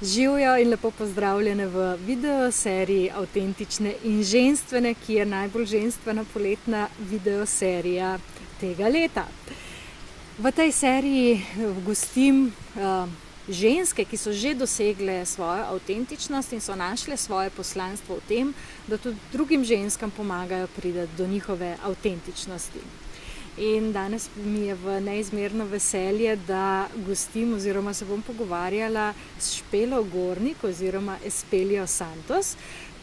Živijo in lepo pozdravljene v videoseriji Avtentične in ženstvene, ki je najbolj ženstvena poletna videoserija tega leta. V tej seriji gostim ženske, ki so že dosegle svojo avtentičnost in so našle svoje poslanstvo v tem, da tudi drugim ženskam pomagajo priti do njihove avtentičnosti. In danes mi je v neizmerno veselje, da gostim oziroma se bom pogovarjala s Špelo Gornik oziroma Espelio Santos,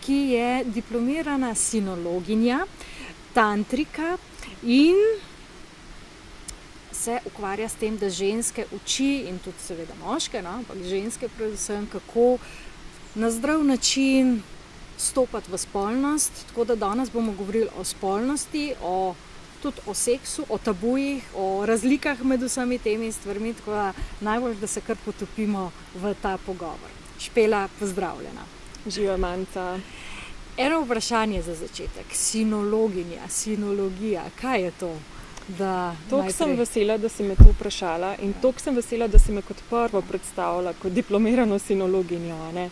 ki je diplomirana sinologinja, tantrika in se ukvarja s tem, da ženske uči in tudi seveda moške, ampak ženske predvsem, kako na zdrav način stopati v spolnost. Tako da danes bomo govorili o spolnosti, tudi o seksu, o tabujih, o razlikah med vsemi temi stvarmi, tako da najbolj, da se kar potopimo v ta pogovor. Špela, pozdravljena. Živijo, Manca. Eno vprašanje za začetek. Sinologinja, sinologija, kaj je to? Toliko sem vesela, da si me to vprašala in toliko sem vesela, da si me kot prvo predstavila kot diplomirano sinologinjo.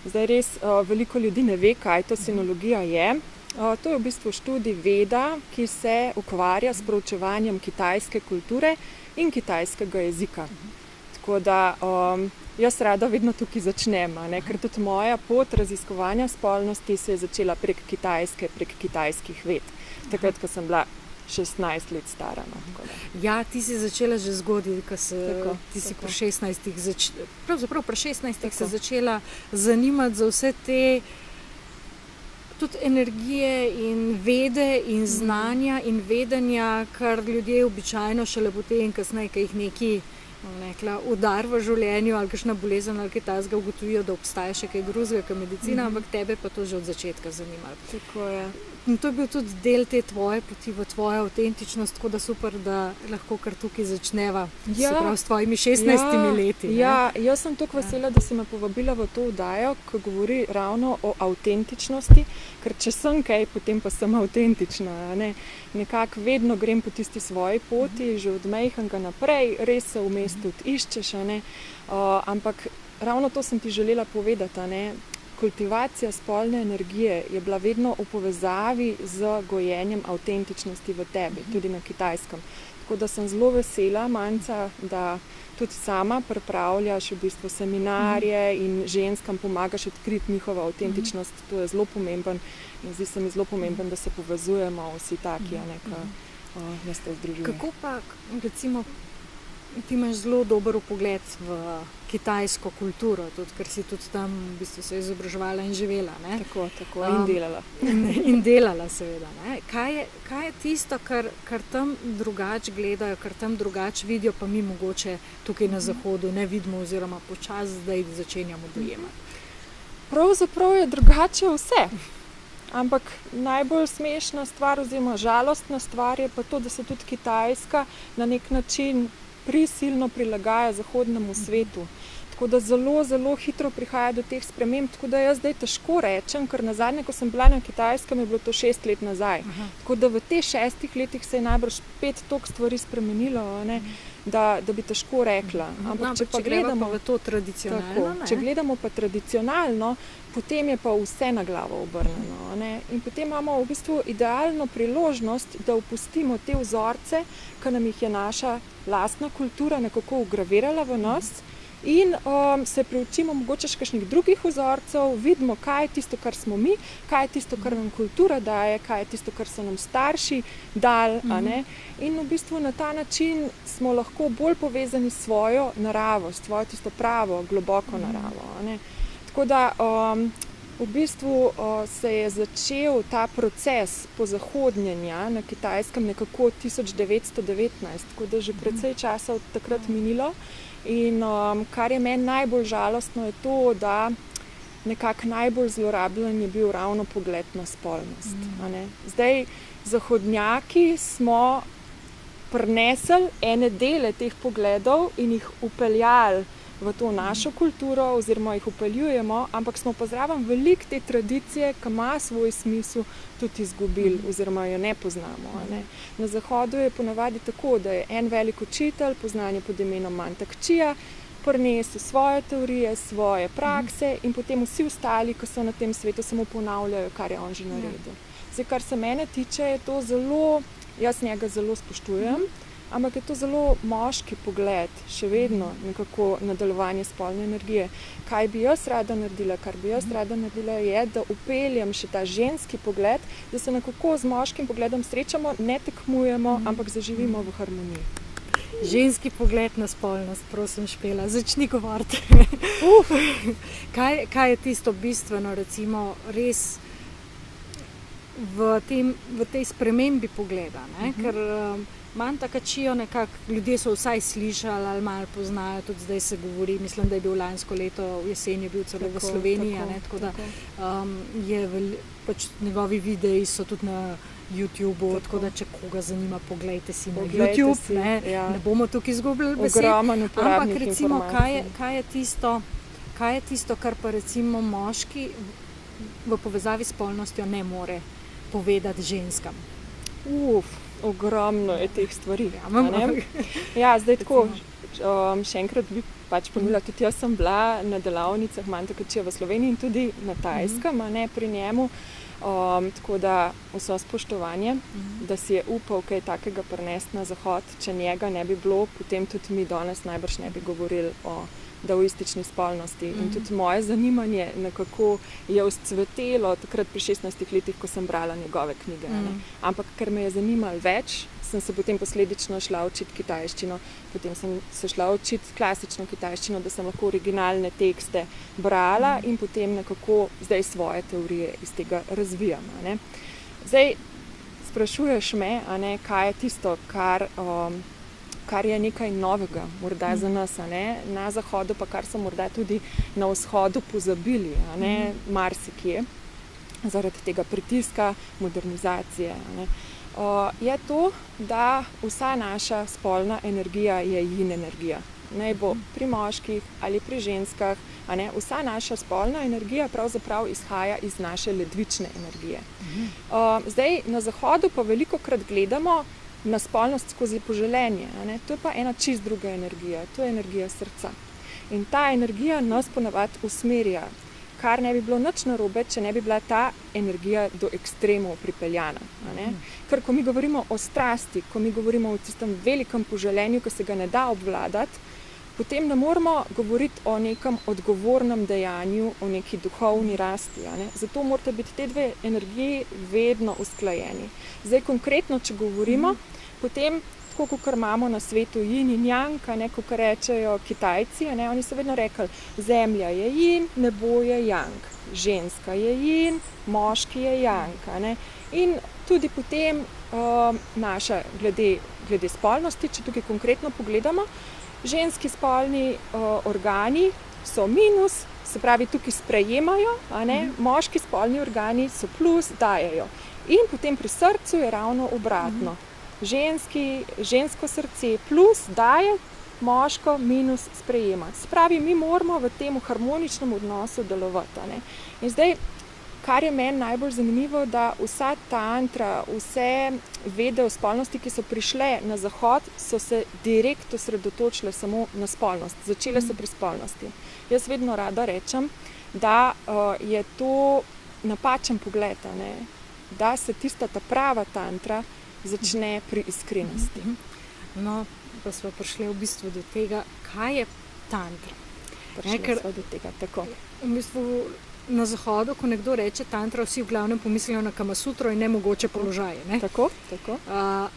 Zdaj res veliko ljudi ne ve, kaj to sinologija je. To je v bistvu študij veda, ki se ukvarja s proučevanjem kitajske kulture in kitajskega jezika. Tako da jaz rada vedno tukaj začnem, ker tudi moja pot raziskovanja spolnosti se je začela prek kitajskih ved. Takrat, ko sem bila 16 let stara. Ja, ti si začela že zgodaj, ti si pri 16 se začela zanimati za vse te tudi energije in vede in znanja in vedenja, kar ljudje običajno šele potem in kasneje, ki jih neki udar v življenju ali kakšna bolezen ali kaj takega ugotovijo, da obstaja še kaj drugega kot medicina, ampak tebe pa to že od začetka zanima. Tako je. In to je bil tudi del te tvoje poti v tvojo avtentičnost, tako da super, da lahko kar tukaj začneva, se pravi s tvojimi 16 leti. Ja, jaz sem tako vesela, da si me povabila v to oddajo, ki govori ravno o avtentičnosti, ker če sem kaj, potem pa sem avtentična. Nekako vedno grem po tisti svoji poti, že od majhnega naprej, res se vmes tudi iščeš, ampak ravno to sem ti želela povedati. Kultivacija spolne energije je bila vedno v povezavi z gojenjem avtentičnosti v tebi, tudi na Kitajskem. Tako da sem zelo vesela, Manca, da tudi sama pripravljaš v bistvu seminarje in ženskam pomagaš odkriti njihovo avtentičnost. To je zelo pomemben in zdi se mi zelo pomemben, da se povezujemo vsi taki, ki ste združeni. Kako pa, recimo, ti imaš zelo dober vpogled v kitajsko kulturo, tudi, ker si tudi tam v bistvu se izobraževala in živela. Tako, in delala. In delala, seveda. Kaj je tisto, kar tam drugače gledajo, kar tam drugače vidijo, pa mi mogoče tukaj na Zahodu ne vidimo oziroma počasi zdaj začenjamo dojemati? Pravzaprav je drugače vse. Ampak najbolj smešna stvar oziroma žalostna stvar je pa to, da se tudi Kitajska na nek način prisilno prilagaja zahodnemu svetu. Tako da zelo, zelo hitro prihaja do teh sprememb, tako da jaz zdaj težko rečem, ker nazadnje, ko sem bila na Kitajskem, je bilo to 6 let nazaj. Tako da v teh 6 letih se je najbrž 5 toliko stvari spremenilo, da bi težko rekla. Ampak če gledamo v to tradicionalno, če gledamo pa tradicionalno, potem je pa vse na glavo obrnjeno. In potem imamo v bistvu idealno priložnost, da opustimo te vzorce, ki nam jih je naša lastna kultura nekako vgravirala v nas in se priučimo mogoče še kakšnih drugih vzorcev, vidimo, kaj je tisto, kar smo mi, kaj je tisto, kar nam kultura daje, kaj je tisto, kar so nam starši dali. In v bistvu na ta način smo lahko bolj povezani s svojo naravo, s svojo tisto pravo, globoko naravo. Tako da v bistvu se je začel ta proces pozahodnjenja na Kitajskem nekako 1919, tako da že precej časa od takrat minilo. In kar je meni najbolj žalostno je to, da nekako najbolj zlorabljen je bil ravno pogled na spolnost. Zdaj, zahodnjaki smo prinesli ene dele teh pogledov in jih upeljali v to našo kulturo oziroma jih upeljujemo, ampak smo pa zraven veliko te tradicije, ki ima svoj smisel, tudi izgubili oziroma jo ne poznamo. Na Zahodu je ponavadi tako, da je en velik učitelj, poznan je pod imenom Mantak Chia, prinesel svoje teorije, svoje prakse in potem vsi ostali, ki so na tem svetu, samo ponavljajo, kar je on že naredil. Zdaj, kar se mene tiče, je to zelo, jaz njega zelo spoštujem, ampak je to zelo moški pogled, še vedno nekako nadaljevanje spolne energije. Kaj bi jaz rada naredila, kar bi jaz rada naredila, je, da upeljem še ta ženski pogled, da se nekako z moškim pogledom srečamo, ne tekmujemo, ampak zaživimo v harmoniji. Ženski pogled na spolnost, prosim, Špela, začni govoriti. Kaj je tisto bistveno, recimo, res v tej spremembi pogleda, ne? Ker Manta Kačijo nekako, ljudje so vsaj slišali ali malo poznajo, tudi zdaj se govori, mislim, da je bil lansko leto, v jeseni je bil celo v Sloveniji, tako da pač njegovi videi so tudi na YouTubeu, tako da če koga zanima, poglejte si na YouTube, ne bomo tukaj izgubljali besed. Ampak recimo, kaj je tisto, kar pa recimo moški v povezavi s spolnostjo ne more povedati ženskam? Ogromno je teh stvari. Zdaj tako, še enkrat bi pač ponovila, tudi jaz sem bila na delavnicah Mante Kačije v Sloveniji in tudi na Tajskem, pri njemu, tako da vso spoštovanje, da si je upal kaj takega prinesti na Zahod. Če njega ne bi bilo, potem tudi mi danes najbrž ne bi govorili o daoistični spolnosti. In tudi moje zanimanje nekako je vzcvetelo takrat pri 16 letih, ko sem brala njegove knjige. Ampak ker me je zanimalo več, sem se potem posledično šla učiti kitajščino. Potem sem se šla učiti klasično kitajščino, da sem lahko originalne tekste brala in potem nekako zdaj svoje teorije iz tega razvijam. Zdaj sprašuješ me, kaj je tisto, kar je nekaj novega, morda za nas, na Zahodu, pa kar so morda tudi na Vzhodu pozabili, marsikje, zaradi tega pritiska, modernizacije. Je to, da vsa naša spolna energija je yin energija. Naj bo pri moških ali pri ženskah, vsa naša spolna energija pravzaprav izhaja iz naše ledvične energije. Zdaj, na Zahodu pa velikokrat gledamo na spolnost skozi poželenje. To je pa ena čist druga energija, to je energija srca. In ta energija nas ponavadi usmerja, kar ne bi bilo nič narobe, če ne bi bila ta energija do ekstremov pripeljana. Ker ko mi govorimo o strasti, ko mi govorimo o tistem velikem poželenju, ki se ga ne da obvladati, potem ne moramo govoriti o nekem odgovornem dejanju, o neki duhovni rasti. Zato morate biti te dve energiji vedno usklajeni. Zdaj konkretno, če govorimo, potem, tako kot imamo na svetu yin in yang, kot rečejo Kitajci, oni so vedno rekli, zemlja je yin, nebo je yang, ženska je yin, moški je yang. In tudi potem naša glede spolnosti, če tukaj konkretno pogledamo, ženski spolni organi so minus, se pravi tukaj sprejemajo, moški spolni organi so plus, dajejo. In potem pri srcu je ravno obratno. Žensko srce plus daje, moško minus sprejema. Se pravi, mi moramo v tem harmoničnem odnosu delovati. In zdaj, kar je meni najbolj zanimivo, da vsa tantra, vse vede o spolnosti, ki so prišle na Zahod, so se direkt osredotočile samo na spolnost. Začele so pri spolnosti. Jaz vedno rada rečem, da je to napačen pogled, da se tista ta prava tantra začne pri iskrenosti. No, pa smo prišli v bistvu do tega, kaj je tantra. Smo do tega, tako. V bistvu na Zahodu, ko nekdo reče tantra, vsi v glavnem pomislijo na Kamasutro in nemogoče položaje. Tako.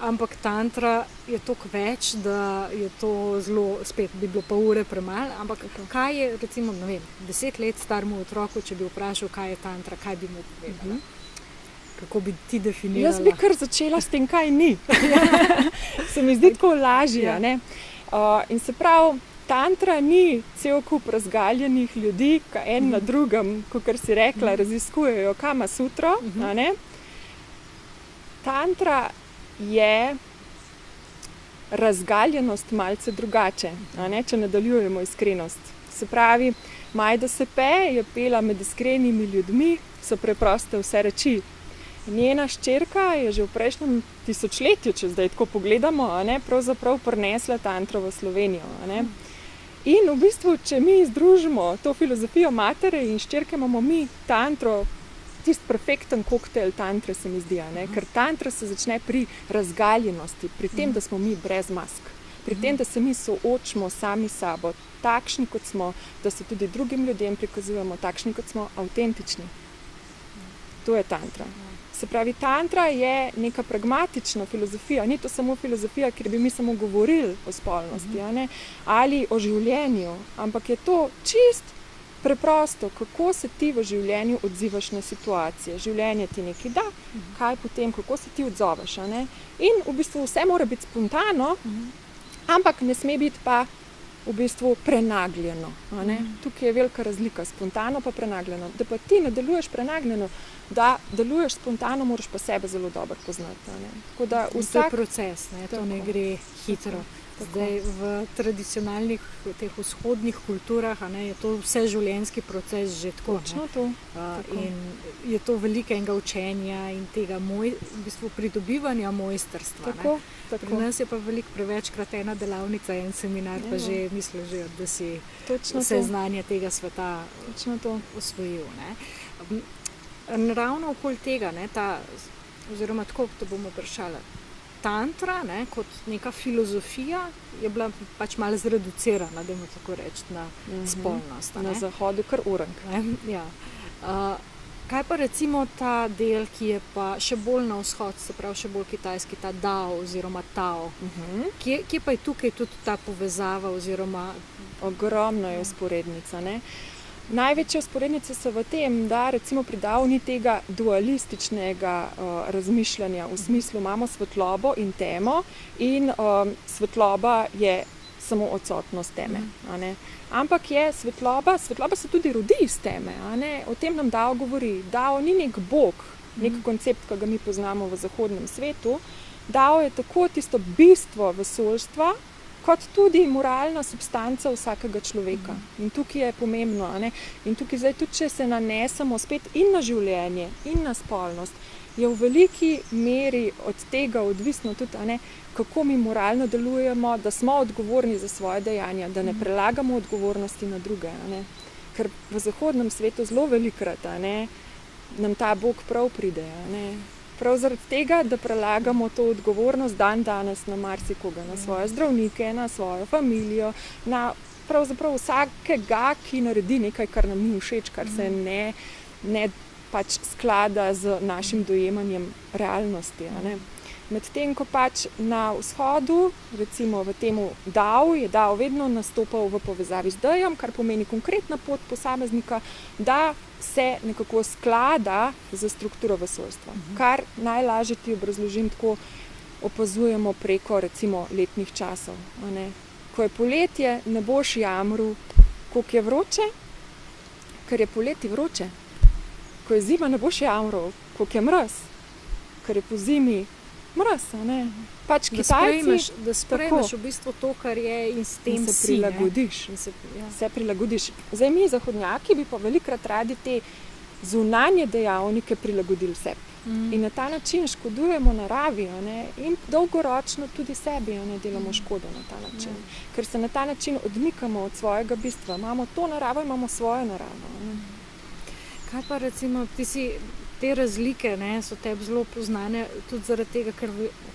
Ampak tantra je toliko več, da je to zelo, spet bi bilo pa ure premalo, ampak kaj je, recimo, 10 let staremu otroku, če bi vprašal, kaj je tantra, kaj bi mu povedala? Kako bi ti definirala? Jaz bi kar začela s tem, kaj ni. Se mi zdi tako lažje. In se pravi, tantra ni cel kup razgaljenih ljudi, ki en na drugem, kakor si rekla, raziskujejo Kamasutro. Tantra je razgaljenost malce drugače, če nadaljujemo iskrenost. Se pravi, Majda Sepe je pela med iskrenimi ljudmi, so preproste vse reči. Njena hčerka je že v prejšnjem tisočletju, če zdaj tako pogledamo, pravzaprav prinesla tantro v Slovenijo. In v bistvu, če mi združimo to filozofijo matere in hčerke, imamo mi tantro, tisti perfekten koktejl tantre, se mi zdi, ne? Ker tantra se začne pri razgaljenosti, pri tem, da smo mi brez mask, pri tem, da se mi soočimo sami s sabo, takšni kot smo, da se tudi drugim ljudem prikazujemo takšni kot smo, avtentični. To je tantra. Se pravi, tantra je neka pragmatična filozofija, ni to samo filozofija, kjer bi mi samo govorili o spolnosti, ne? Ali o življenju, ampak je to čist preprosto, kako se ti v življenju odzivaš na situacije. Življenje ti nekaj da, kaj potem, kako se ti odzoveš. Ne? In v bistvu vse mora biti spontano, ampak ne sme biti pa v bistvu prenagljeno. Tukaj je velika razlika, spontano pa prenagljeno. Da pa ti ne deluješ prenagljeno, da deluješ spontano, moraš pa sebe zelo dobro poznati. Tako da To je proces, to ne gre hitro. Zdaj, v tradicionalnih teh vzhodnih kulturah je to vseživljenjski proces že tako. In je to velikega učenja in tega v bistvu pridobivanja mojstrstva. Pri nas je pa veliko prevečkrat ena delavnica, en seminar, pa že misliš, da si vse znanje tega sveta osvojil. Ravno okoli tega, oziroma tako, da bomo vprašali, tantra, kot neka filozofija, je bila pač malo zreducirana, dajmo tako reči, na spolnost. Na zahodu kar urank. Ja. Kaj pa recimo ta del, ki je pa še bolj na vzhod, se pravi še bolj kitajski, ta Dao oziroma Tao. Kje pa je tukaj tudi ta povezava oziroma... Ogromno je vzporednica, ne? Največje vzporednice so v tem, da recimo pri Dao ni tega dualističnega razmišljanja, v smislu imamo svetlobo in temo in svetloba je samo odsotnost teme. Ampak je svetloba se tudi rodi iz teme. O tem nam Dao govori. Dao ni nek bog, nek koncept, ki ga mi poznamo v zahodnem svetu. Dao je tako tisto bistvo vesoljstva, kot tudi moralna substanca vsakega človeka. In tukaj je pomembno. In tukaj zdaj tudi, če se nanesemo spet in na življenje, in na spolnost, je v veliki meri od tega odvisno tudi, kako mi moralno delujemo, da smo odgovorni za svoje dejanja, da ne prelagamo odgovornosti na druge. Ker v zahodnem svetu zelo velikokrat nam ta Bog prav pride. Prav zaradi tega, da prelagamo to odgovornost danes na marsikoga, na svoje zdravnike, na svojo familijo, na pravzaprav vsakega, ki naredi nekaj, kar nam ni všeč, kar se ne pač sklada z našim dojemanjem realnosti. Medtem ko pač na vzhodu, recimo v temu Dao, je Dao vedno nastopal v povezavi z Dejem, kar pomeni konkretna pot posameznika, da se nekako sklada za strukturo vesoljstva. Kar najlažje ti obrazložim tako, opazujemo preko recimo letnih časov. Ko je poletje, ne boš jamril, koliko je vroče, ker je poleti vroče. Ko je zima, ne boš jamril, koliko je mraz, ker je po zimi mraz. Pač Kitajci, da sprejmeš v bistvu to, kar je in s tem se prilagodiš. Se prilagodiš. Zdaj mi, zahodnjaki, bi pa velikokrat radi te zunanje dejavnike prilagodili sebi. In na ta način škodujemo naravi, in dolgoročno tudi sebi delamo škodo na ta način. Ker se na ta način odmikamo od svojega bistva. Imamo to naravo, imamo svojo naravo. Kaj pa recimo, te razlike so tebi zelo poznane tudi zaradi tega, ker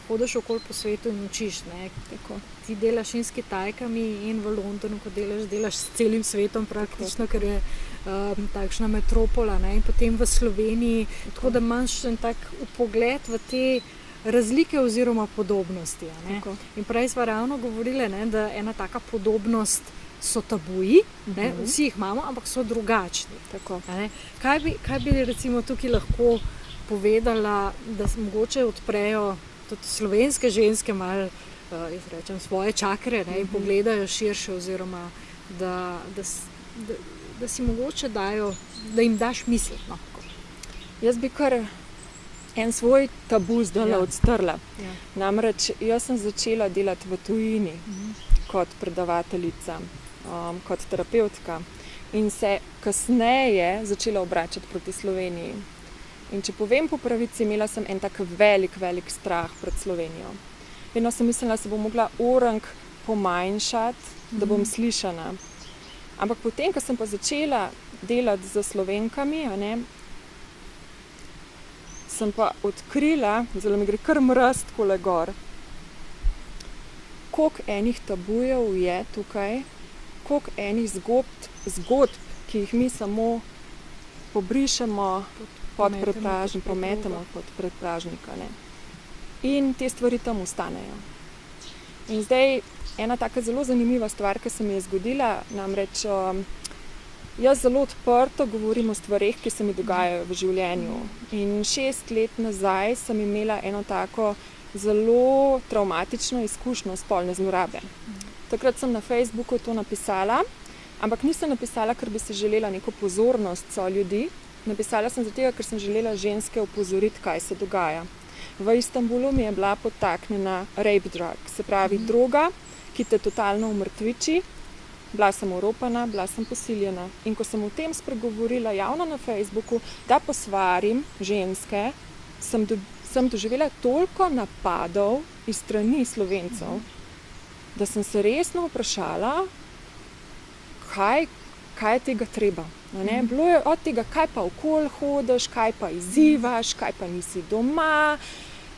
hodiš okoli po svetu in učiš. Ti delaš in s Kitajkami in v Londonu, ko delaš s celim svetom praktično, ker je takšna metropola, in potem v Sloveniji, tako da imaš en tak vpogled v te razlike oziroma podobnosti. In prej sva ravno govorili, da ena taka podobnost so tabuji, vsi jih imamo, ampak so drugačni. Kaj bi recimo tukaj lahko povedala, da mogoče odprejo tudi slovenske ženske malo, jaz rečem, svoje čakre in pogledajo širše oziroma da si mogoče dajo, da jim daš misliti. Jaz bi kar en svoj tabu zdaj odstrla. Namreč jaz sem začela delati v tujini kot predavateljica, kot terapevtka in se kasneje začela obračati proti Sloveniji. In če povem po pravici, imela sem en tak velik strah pred Slovenijo. Vedno sem mislila, da se bom mogla pomanjšati, da bom slišana. Ampak potem, ko sem pa začela delati z Slovenkami, sem pa odkrila, zelo mi gre kar mraz takole gor, koliko enih tabujev je tukaj, koliko enih zgodb, ki jih mi samo pobrišemo pometemo pod predpražnika. In te stvari tam ostanejo. In zdaj ena taka zelo zanimiva stvar, ki se mi je zgodila, namreč jaz zelo odprto govorim o stvareh, ki se mi dogajajo v življenju. In 6 let nazaj sem imela eno tako zelo travmatično izkušnjo spolne zlorabe. Takrat sem na Facebooku to napisala, ampak nisem napisala, ker bi se želela neko pozornost ljudi. Napisala sem zato, ker sem želela ženske opozoriti, kaj se dogaja. V Istanbulu mi je bila podtaknjena rape drug, se pravi droga, ki te totalno umrtviči. Bila sem oropana, bila sem posiljena. In ko sem o tem spregovorila javno na Facebooku, da posvarim ženske, sem doživela toliko napadov iz strani Slovencev, da sem se resno vprašala, kaj je tega treba. Bilo je od tega, kaj pa okoli hodiš, kaj pa izzivaš, kaj pa nisi doma.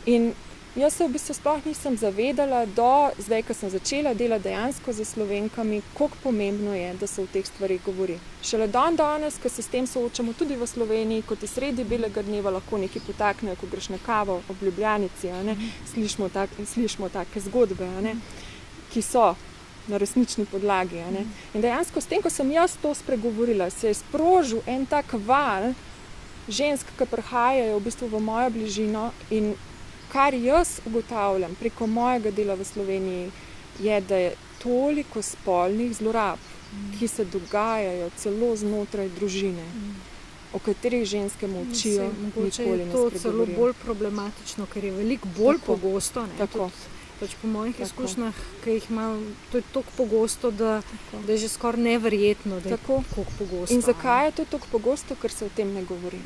In jaz se v bistvu sploh nisem zavedala do zdaj, ko sem začela delati dejansko za Slovenkami, koliko pomembno je, da se o teh stvarih govori. Šele danes, ko se s tem soočamo tudi v Sloveniji, ko ti sredi belega dneva lahko nekaj potaknejo, ko greš na kavo ob Ljubljanici, slišimo take zgodbe, ki so na resnični podlagi. In dejansko s tem, ko sem jaz to spregovorila, se je sprožil en tak val žensk, ki prihajajo v bistvu v mojo bližino, in kar jaz ugotavljam preko mojega dela v Sloveniji, je, da je toliko spolnih zlorab, ki se dogajajo celo znotraj družine, o katerih ženske molčijo, nikoli ne spregovorijo. Mogoče je to celo bolj problematično, ker je veliko bolj pogosto. Pač po mojih izkušnjah, ki jih imam, to je toliko pogosto, da je že skoraj neverjetno, da je koliko pogosto. In zakaj je to toliko pogosto? Ker se o tem ne govori.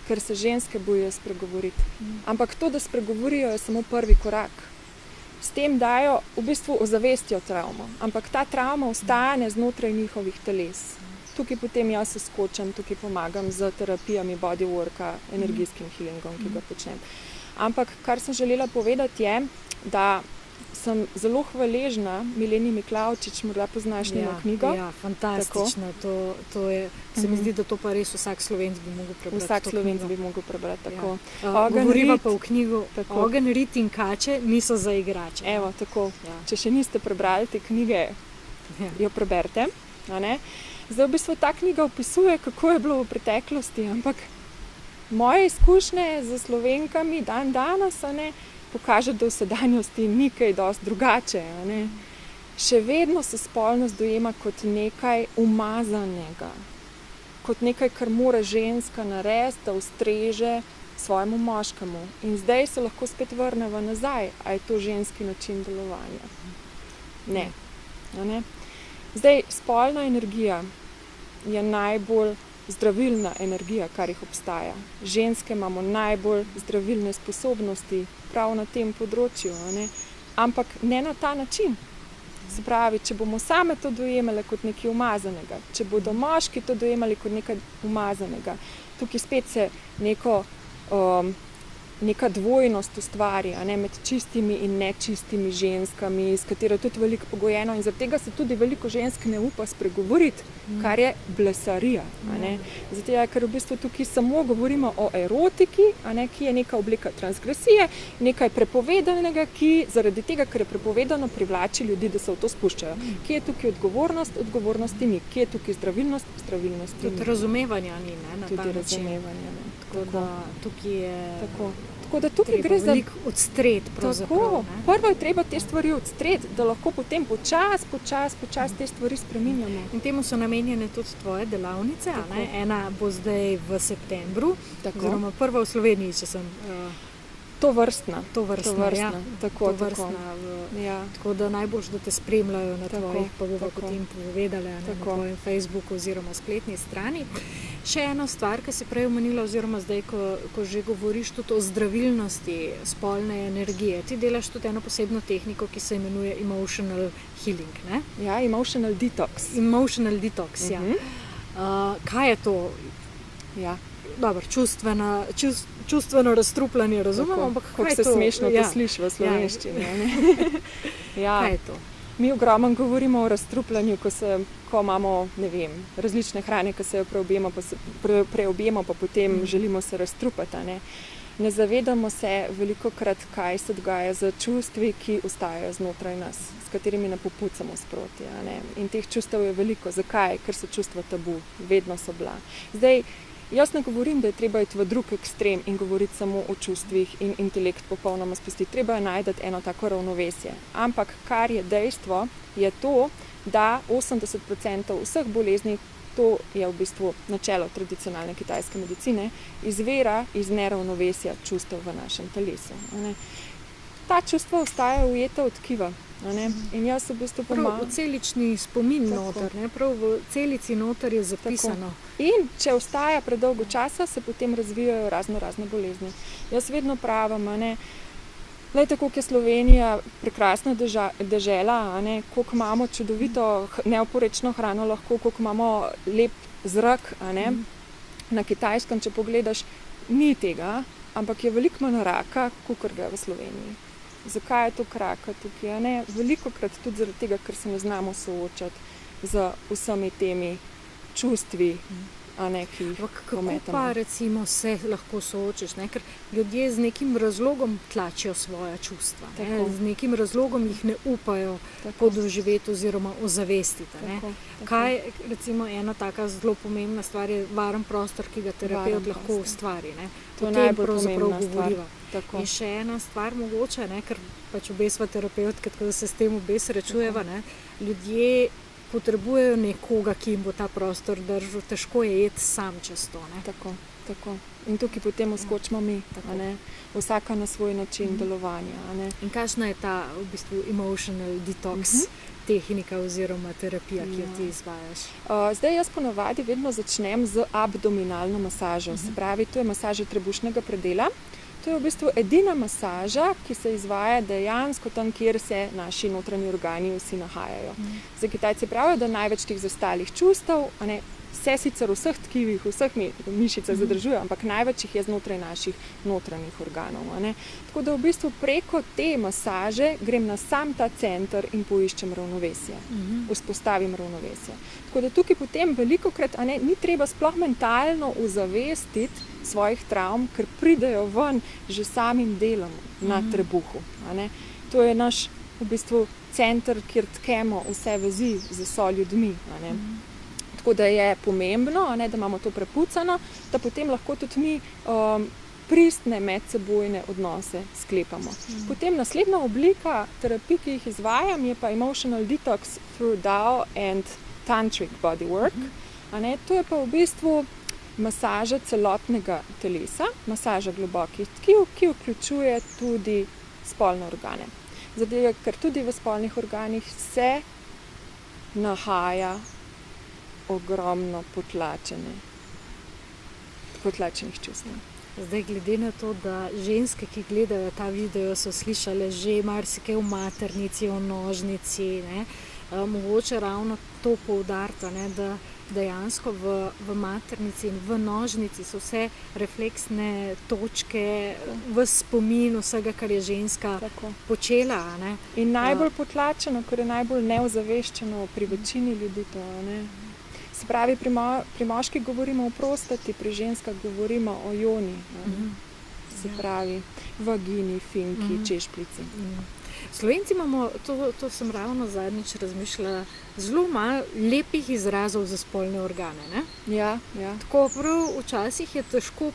Ker se ženske bojijo spregovoriti. Ampak to, da spregovorijo, je samo prvi korak. S tem dajo, v bistvu ozavestijo travmo. Ampak ta travma ostane znotraj njihovih teles. Tukaj potem jaz skočam, tukaj pomagam z terapijami bodyworka, energijskim healingom, ki ga počnem. Ampak kar sem želela povedati je, da sem zelo hvaležna Mileni Miklavčič, morda poznaš njeno knjigo. Ja, fantastično. To je, se mi zdi, da to pa res vsak Slovenc bi mogel prebrati. Vsak Slovenc bi mogel prebrati, tako. Govoriva pa v knjigu, Ogenj, rit in kače niso za igrače. Evo, tako. Če še niste prebrali te knjige, jo preberite. Zdaj v bistvu ta knjiga opisuje, kako je bilo v preteklosti, ampak moje izkušnje z Slovenkami danes pokaže, da v sedanjosti ni kaj dosti drugače. Še vedno se spolnost dojema kot nekaj umazanega, kot nekaj, kar mora ženska narediti, da ustreže svojemu moškemu. In zdaj se lahko spet vrneva nazaj, a je to ženski način delovanja. Ne. Zdaj, spolna energija je najbolj zdravilna energija, kar jih obstaja. Ženske imamo najbolj zdravilne sposobnosti prav na tem področju, ampak ne na ta način. Se pravi, če bomo same to dojemali kot nekaj umazanega, če bodo moški to dojemali kot nekaj umazanega, tukaj spet se neka dvojnost ustvari, med čistimi in nečistimi ženskami, s katero je tudi veliko pogojeno, in zaradi tega se tudi veliko žensk ne upa spregovoriti, kar je blesarija. Zato, ker v bistvu tukaj samo govorimo o erotiki, ki je neka oblika transgresije, nekaj prepovedanega, ki zaradi tega, ker je prepovedano, privlači ljudi, da se v to spuščajo. Kje je tukaj odgovornost? Odgovornosti ni. Kje je tukaj zdravilnost? Zdravilnosti ni. Tudi razumevanja ni, na ta način. Tudi razumevanja ne. Tako da tukaj je Tako da tukaj gre za veliko odstret pravzaprav. Prvo je treba te stvari odstreti, da lahko potem počasi te stvari spreminjamo. In temu so namenjene tudi tvoje delavnice, Ena bo zdaj v septembru, oziroma prva v Sloveniji, če sem... Tovrstna. Ja. Tako. Ja. Tako da najboljš, da te spremljajo na tvojih, pa bomo tako. potem povedali na tvojem Facebooku oziroma spletni strani. Še ena stvar, ki si prej omenila, oziroma zdaj, ko že govoriš tudi o zdravilnosti spolne energije. Ti delaš tudi eno posebno tehniko, ki se imenuje emotional healing, ne? Ja, emotional detox. Emotional detox, ja. Kaj je to? Ja. Dobro, čustveno razstrupljanje, razumem, ampak kaj je to? Kako se smešno to sliši v slovenščini. Ja. Kaj je to? Mi ogromno govorimo o razstrupljanju, ko imamo, ne vem, različne hrane, ki se jo preobjemo, pa potem želimo se razstrupati. Ne zavedamo se velikokrat, kaj se dogaja z čustvi, ki ostajajo znotraj nas, s katerimi ne popucamo sproti. In teh čustev je veliko. Zakaj? Ker so čustva tabu. Vedno so bila. Zdaj, jaz ne govorim, da je treba iti v drug ekstrem in govoriti samo o čustvih in intelekt popolnoma spustiti. Treba je najti eno tako ravnovesje. Ampak kar je dejstvo, je to, da 80% vseh bolezni, to je v bistvu načelo tradicionalne kitajske medicine, izvira iz neravnovesja čustev v našem telesu. Ta čustva ostajajo ujeta od tkiva. In jaz v bistvu pomagam. Prav v celični spomin noter, prav v celici noter je zapisano. Tako. In če ostaja predolgo časa, se potem razvijajo razne bolezni. Jaz vedno pravim, tako je Slovenija prekrasna dežela, koliko imamo čudovito neoporečno hrano lahko, koliko imamo lep zrak. Na Kitajskem, če pogledaš, ni tega, ampak je veliko manj raka, kakor ga v Sloveniji. Zakaj je to raka tukaj? Velikokrat tudi zaradi tega, ker se ne znamo soočati z vsemi temi čustvi, ki jih kako pa recimo se lahko soočiš, ker ljudje z nekim razlogom tlačijo svoja čustva, z nekim razlogom jih ne upajo podoživeti oziroma ozavestiti. Kaj recimo ena taka zelo pomembna stvar je varen prostor, ki ga terapevt lahko ustvari. To je najbolj pomembna stvar. In še ena stvar mogoče, ker pač obe sva terapevtke, tako da se s tem obe srečujeva, ljudje potrebujejo nekoga, ki jim bo ta prostor držal, težko je iti sam čez to. Tako. In tukaj potem uskočimo mi, vsaka na svoj način delovanja. In kakšna je ta v bistvu emotional detox tehnika oziroma terapija, ki jo ti izvajaš? Zdaj jaz ponavadi vedno začnem z abdominalno masažo, se pravi, to je masaža trebušnega predela. To je v bistvu edina masaža, ki se izvaja dejansko tam, kjer se naši notranji organi vsi nahajajo. Zdaj, Kitajci pravijo, da največ teh zastalih čustev, se sicer v vseh tkivih, v vseh mišicah zadržujejo, ampak največ jih je znotraj naših notranjih organov. Tako da v bistvu preko te masaže grem na sam ta center in poiščem ravnovesje, vzpostavim ravnovesje. Tako da tukaj potem velikokrat ni treba sploh mentalno ozavestiti svojih travm, ker pridejo ven že samim delom na trebuhu. To je naš v bistvu center, kjer tkemo vse vezi z soljudmi. Tako da je pomembno, da imamo to prepucano, da potem lahko tudi mi pristne medsebojne odnose sklepamo. Potem naslednja oblika terapij, ki jih izvajam, je pa emotional detox through Dao and tantric bodywork. To je pa v bistvu masaža celotnega telesa, masaža globokih tkiv, ki vključuje tudi spolne organe. Zato, ker tudi v spolnih organih se nahaja ogromno potlačenih čustev. Zdaj, glede na to, da ženske, ki gledajo ta video, so slišale že marsikaj o maternici, o nožnici, mogoče ravno to poudariti, da dejansko v maternici in v nožnici so vse refleksne točke, v spomin vsega, kar je ženska počela. In najbolj potlačeno, ker je najbolj neozaveščeno pri večini ljudi to. Se pravi, pri moških govorimo o prostati, pri ženskah govorimo o joni. Se pravi, vagini, finki, češpljici. Slovenci imamo, to sem ravno zadnjič razmišljala, zelo malo lepih izrazov za spolne organe. Ja. Tako prav včasih je težko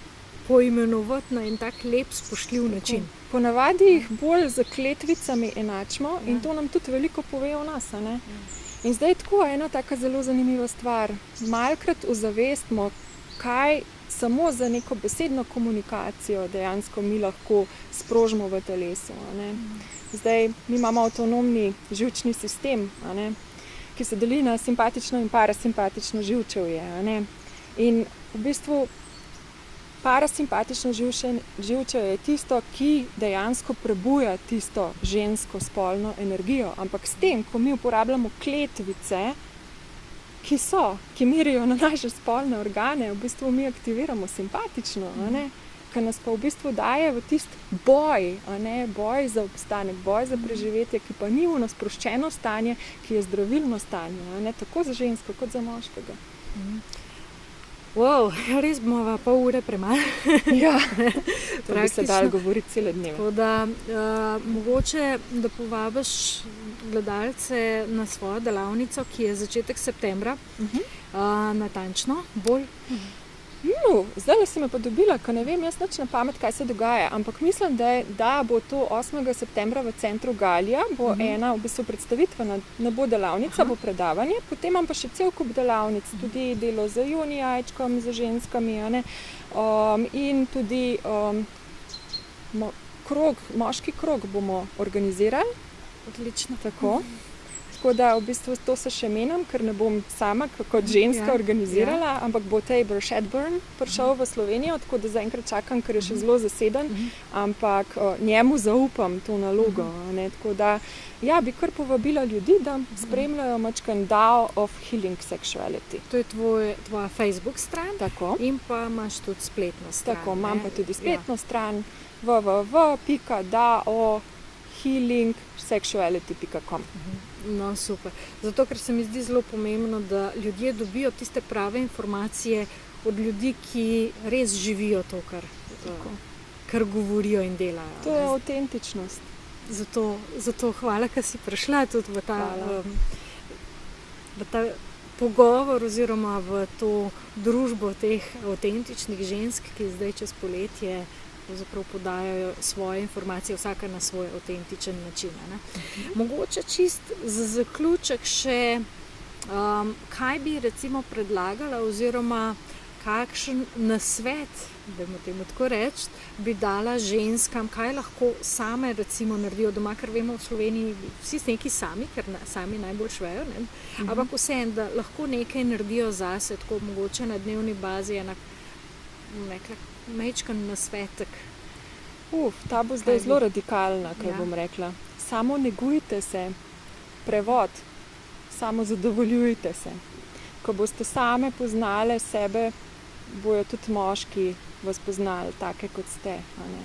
poimenovati na en tak lep, spoštljiv način. Ponavadi jih bolj z kletvicami enačimo in to nam tudi veliko pove o nas. In zdaj tako ena taka zelo zanimiva stvar. Malkrat ozavestimo, kaj samo za neko besedno komunikacijo dejansko mi lahko sprožimo v telesu. A ne. Zdaj, mi imamo avtonomni živčni sistem, a ne, ki se deli na simpatično in parasimpatično živčevje. A ne. In v bistvu parasimpatično živčevje je tisto, ki dejansko prebuja tisto žensko spolno energijo. Ampak s tem, ko mi uporabljamo kletvice, ki merijo na naše spolne organe, v bistvu mi aktiviramo simpatično, a ne, ki nas pa v bistvu daje v tisti boj, a ne, boj za obstanek, boj za preživetje, ki pa ni ono sproščeno stanje, ki je zdravilno stanje, a ne, tako za žensko kot za moškega. Wow, res bomo pol ure premalo. Ja, to bi se dalo govoriti cele dneve. Tako da mogoče, da povabiš gledalce na svojo delavnico, ki je začetek septembra, natančno, bolj. Zdaj si me pa dobila, ker ne vem jaz nič na pamet, kaj se dogaja, ampak mislim, da bo to 8. septembra v centru Galija, bo ena v bistvu predstavitvena, ne bo delavnica, bo predavanje, potem imam pa še cel kup delavnic, tudi delo z junijajčkom, z ženskami, a ne, in tudi moški krog bomo organizirali. Odlično. Tako da v bistvu to se še menjam, ker ne bom sama kot ženska organizirala, ampak bo Tabor Shedburn prišel v Slovenijo, tako da zaenkrat čakam, ker je še zelo zaseden, ampak njemu zaupam to nalogo. Ne? Tako da bi kar povabila ljudi, da spremljajo mačkan Tao of Healing Sexuality. To je tvoja Facebook stran. Tako. In pa imaš tudi spletno stran. Tako, imam pa tudi spletno stran www.daohealingsexuality.com. No, super. Zato, ker se mi zdi zelo pomembno, da ljudje dobijo tiste prave informacije od ljudi, ki res živijo to, kar govorijo in delajo. To je avtentičnost. Zato hvala, ker si prišla tudi v ta pogovor oziroma v to družbo teh avtentičnih žensk, ki zdaj čez poletje podajajo svoje informacije, vsaka na svoj avtentičen način. Ne? Mogoče čist za zaključek še, kaj bi recimo predlagala oziroma kakšen nasvet, dajmo temu tako reči, bi dala ženskam, kaj lahko same recimo naredijo doma, ker vemo v Sloveniji vsi neki sami, ker sami najbolj švejo, ne? Ampak vseeno, da lahko nekaj naredijo zase, tako mogoče na dnevni bazi, mečkan nasvetek. Ta bo zdaj zelo radikalna, kaj bom rekla. Samo negujte se, prevod, samo zadovoljujte se. Ko boste same poznale sebe, bojo tudi moški vas poznali take, kot ste. A ne?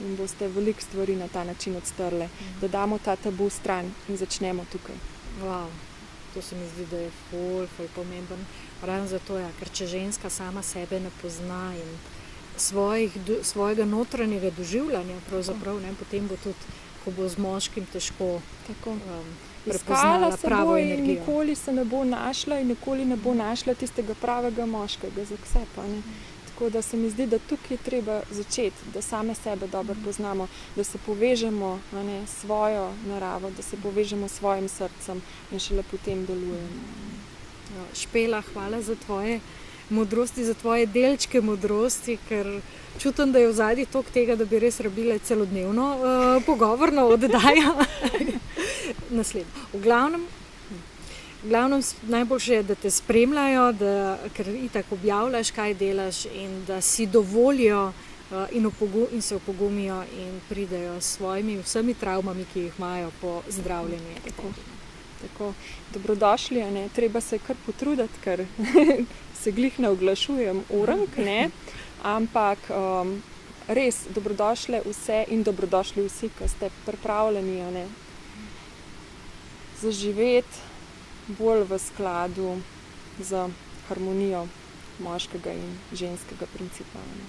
In boste veliko stvari na ta način odstrle. Da damo ta tabu stran in začnemo tukaj. Wow. To se mi zdi, da je ful pomemben. Ravno zato, ker če ženska sama sebe ne pozna in svojega notranjega doživljanja, pravzaprav, ne, potem bo tudi, ko bo z moškim težko prepoznala pravo energijo. Nikoli se ne bo našla in nikoli ne bo našla tistega pravega moškega za vse. Tako da se mi zdi, da tukaj je treba začeti, da same sebe dobro poznamo, da se povežemo s svojo naravo, da se povežemo s svojim srcem in šele potem delujemo. Špela, hvala za tvoje modrosti, za tvoje delčke modrosti, ker čutim, da je v zadnji tok tega, da bi res rabile celodnevno pogovorno oddajo. Naslednjo. V glavnem najboljše je, da te spremljajo, ker itak objavljaš, kaj delaš in da si dovolijo in se opogumijo in pridejo s svojimi vsemi travmami, ki jih imajo po zdravljenju. Tako, dobrodošli, ne? Treba se kar potruditi, ker se glih ne oglašujem urank, ne? Ampak res dobrodošle vse in dobrodošli vsi, ki ste pripravljeni, ne? Zaživeti bolj v skladu z harmonijo moškega in ženskega principa. Ne?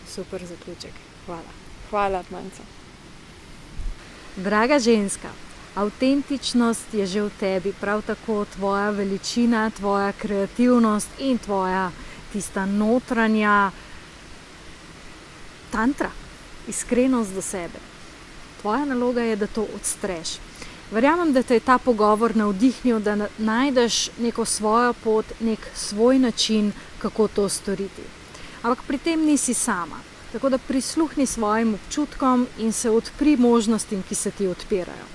Super zaključek. Hvala. Hvala, Manca. Draga ženska, avtentičnost je že v tebi, prav tako tvoja veličina, tvoja kreativnost in tvoja tista notranja tantra, iskrenost do sebe. Tvoja naloga je, da to odstreš. Verjamem, da te je ta pogovor navdihnil, da najdeš neko svojo pot, nek svoj način, kako to storiti. Ampak pri tem nisi sama. Tako da prisluhni svojim občutkom in se odpri možnostim, ki se ti odpirajo.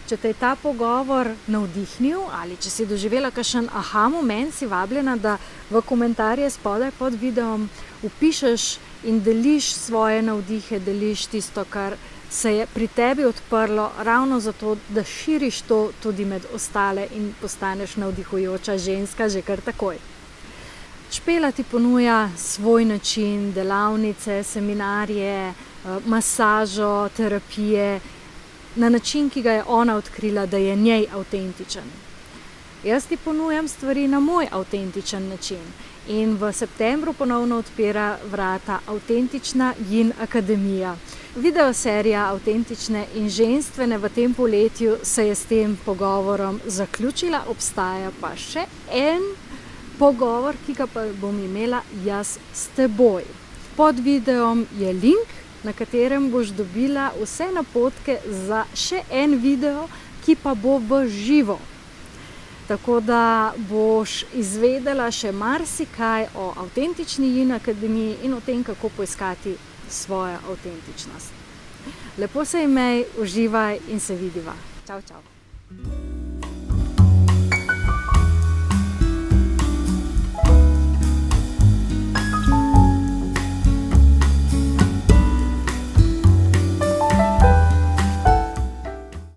Če te je ta pogovor navdihnil ali če si doživela kakšen aha moment, si vabljena, da v komentarje spodaj pod videom vpišeš in deliš svoje navdihe, deliš tisto, kar se je pri tebi odprlo, ravno zato, da širiš to tudi med ostale in postaneš navdihujoča ženska že kar takoj. Špela ti ponuja svoj način, delavnice, seminarje, masažo, terapije, na način, ki ga je ona odkrila, da je njej avtentičen. Jaz ti ponujam stvari na moj avtentičen način in v septembru ponovno odpira vrata Avtentična Yin Akademija. Videoserija Avtentične in ženstvene v tem poletju se je s tem pogovorom zaključila, obstaja pa še en pogovor, ki ga pa bom imela jaz s teboj. Pod videom je link, na katerem boš dobila vse napotke za še en video, ki pa bo v živo. Tako da boš izvedela še marsikaj o Avtentični Yin Akademiji in o tem, kako poiskati svojo avtentičnost. Lepo se imej, uživaj in se vidiva. Čau, čau.